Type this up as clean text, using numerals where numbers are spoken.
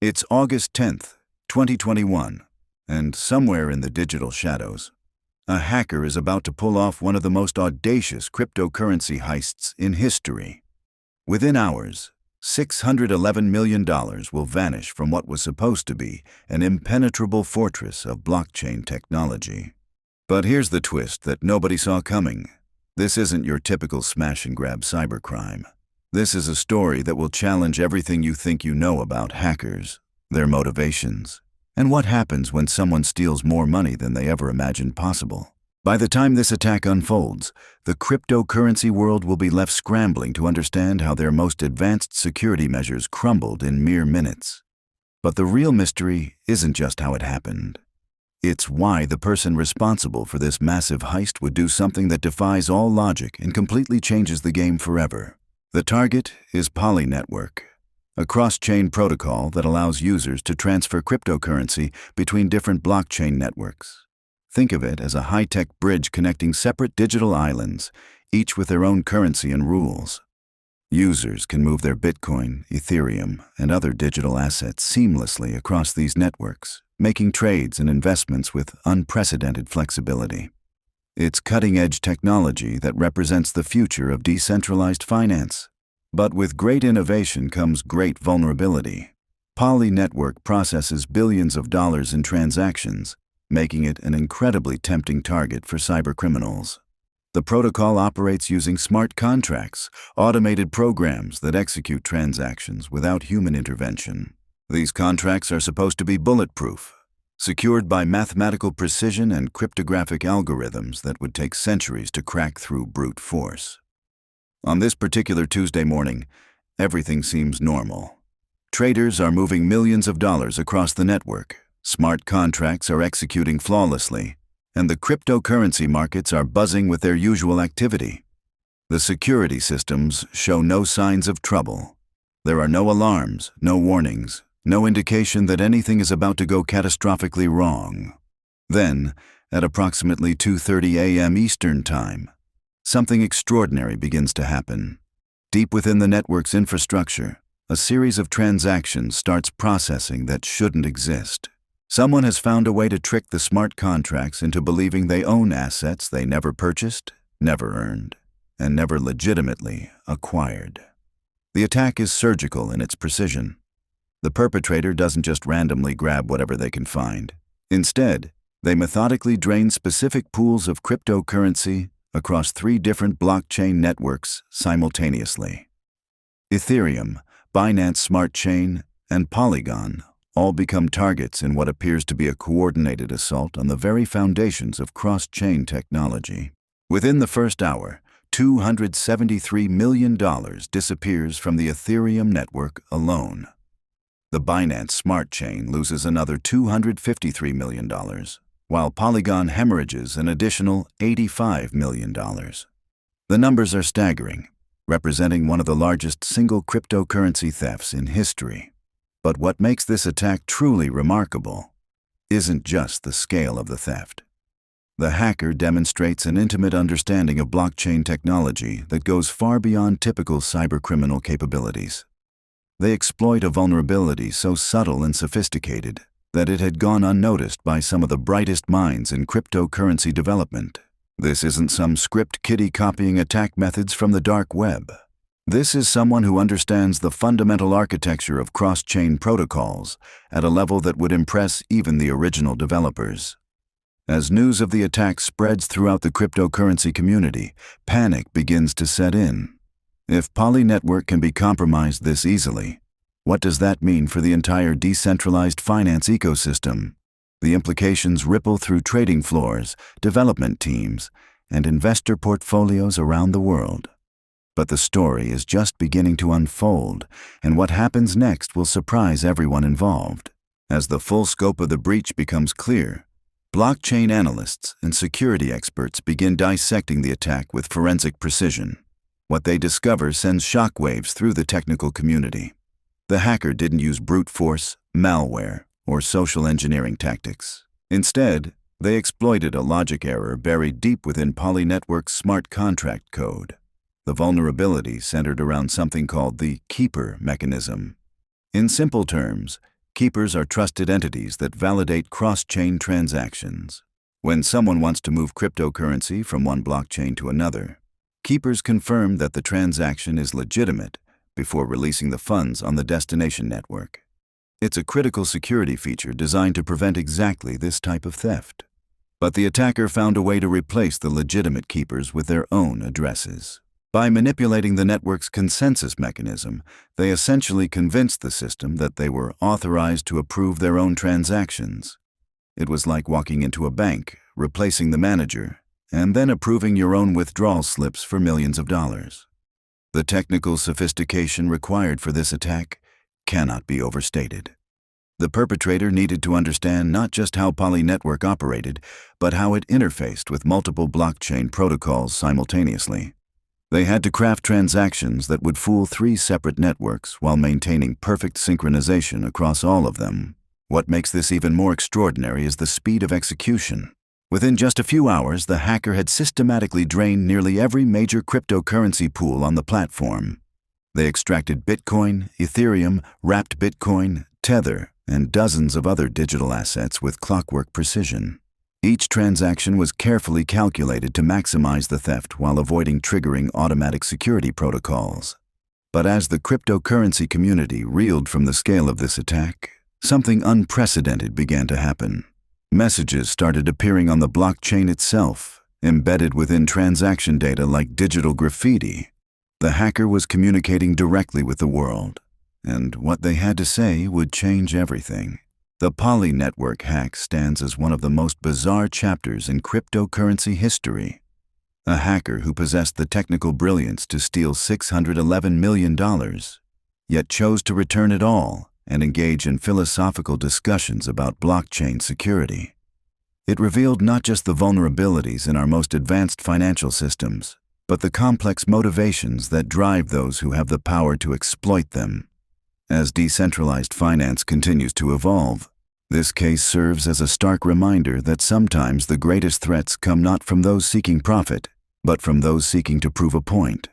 It's August 10th, 2021, and somewhere in the digital shadows, a hacker is about to pull off one of the most audacious cryptocurrency heists in history. Within hours, $611 million will vanish from what was supposed to be an impenetrable fortress of blockchain technology. But here's the twist that nobody saw coming. This isn't your typical smash-and-grab cybercrime. This is a story that will challenge everything you think you know about hackers, their motivations, and what happens when someone steals more money than they ever imagined possible. By the time this attack unfolds, the cryptocurrency world will be left scrambling to understand how their most advanced security measures crumbled in mere minutes. But the real mystery isn't just how it happened. It's why the person responsible for this massive heist would do something that defies all logic and completely changes the game forever. The target is Poly Network, a cross-chain protocol that allows users to transfer cryptocurrency between different blockchain networks. Think of it as a high-tech bridge connecting separate digital islands, each with their own currency and rules. Users can move their Bitcoin, Ethereum, and other digital assets seamlessly across these networks, making trades and investments with unprecedented flexibility. It's cutting-edge technology that represents the future of decentralized finance. But with great innovation comes great vulnerability. Poly Network processes billions of dollars in transactions, making it an incredibly tempting target for cybercriminals. The protocol operates using smart contracts, automated programs that execute transactions without human intervention. These contracts are supposed to be bulletproof, secured by mathematical precision and cryptographic algorithms that would take centuries to crack through brute force. On this particular Tuesday morning, everything seems normal. Traders are moving millions of dollars across the network, smart contracts are executing flawlessly, and the cryptocurrency markets are buzzing with their usual activity. The security systems show no signs of trouble. There are no alarms, no warnings, no indication that anything is about to go catastrophically wrong. Then, at approximately 2:30 a.m. Eastern Time, something extraordinary begins to happen. Deep within the network's infrastructure, a series of transactions starts processing that shouldn't exist. Someone has found a way to trick the smart contracts into believing they own assets they never purchased, never earned, and never legitimately acquired. The attack is surgical in its precision. The perpetrator doesn't just randomly grab whatever they can find. Instead, they methodically drain specific pools of cryptocurrency across 3 different blockchain networks simultaneously. Ethereum, Binance Smart Chain, and Polygon all become targets in what appears to be a coordinated assault on the very foundations of cross-chain technology. Within the first hour, $273 million disappears from the Ethereum network alone. The Binance Smart Chain loses another $253 million, while Polygon hemorrhages an additional $85 million. The numbers are staggering, representing one of the largest single cryptocurrency thefts in history. But what makes this attack truly remarkable isn't just the scale of the theft. The hacker demonstrates an intimate understanding of blockchain technology that goes far beyond typical cybercriminal capabilities. They exploit a vulnerability so subtle and sophisticated that it had gone unnoticed by some of the brightest minds in cryptocurrency development. This isn't some script kiddie copying attack methods from the dark web. This is someone who understands the fundamental architecture of cross-chain protocols at a level that would impress even the original developers. As news of the attack spreads throughout the cryptocurrency community, panic begins to set in. If Poly Network can be compromised this easily, what does that mean for the entire decentralized finance ecosystem? The implications ripple through trading floors, development teams, and investor portfolios around the world. But the story is just beginning to unfold, and what happens next will surprise everyone involved. As the full scope of the breach becomes clear, blockchain analysts and security experts begin dissecting the attack with forensic precision. What they discover sends shockwaves through the technical community. The hacker didn't use brute force, malware, or social engineering tactics. Instead, they exploited a logic error buried deep within Poly Network's smart contract code. The vulnerability centered around something called the keeper mechanism. In simple terms, Keepers are trusted entities that validate cross-chain transactions. When someone wants to move cryptocurrency from one blockchain to another, keepers confirm that the transaction is legitimate before releasing the funds on the destination network. It's a critical security feature designed to prevent exactly this type of theft. But the attacker found a way to replace the legitimate keepers with their own addresses. By manipulating the network's consensus mechanism, they essentially convinced the system that they were authorized to approve their own transactions. It was like walking into a bank, replacing the manager, and then approving your own withdrawal slips for millions of dollars. The technical sophistication required for this attack cannot be overstated. The perpetrator needed to understand not just how Poly Network operated, but how it interfaced with multiple blockchain protocols simultaneously. They had to craft transactions that would fool 3 separate networks while maintaining perfect synchronization across all of them. What makes this even more extraordinary is the speed of execution. Within just a few hours, the hacker had systematically drained nearly every major cryptocurrency pool on the platform. They extracted Bitcoin, Ethereum, wrapped Bitcoin, Tether, and dozens of other digital assets with clockwork precision. Each transaction was carefully calculated to maximize the theft while avoiding triggering automatic security protocols. But as the cryptocurrency community reeled from the scale of this attack, something unprecedented began to happen. Messages started appearing on the blockchain itself, embedded within transaction data like digital graffiti. The hacker was communicating directly with the world, and what they had to say would change everything. The Poly Network hack stands as one of the most bizarre chapters in cryptocurrency history. A hacker who possessed the technical brilliance to steal $611 million, yet chose to return it all and engage in philosophical discussions about blockchain security. It revealed not just the vulnerabilities in our most advanced financial systems, but the complex motivations that drive those who have the power to exploit them. As decentralized finance continues to evolve, this case serves as a stark reminder that sometimes the greatest threats come not from those seeking profit, but from those seeking to prove a point.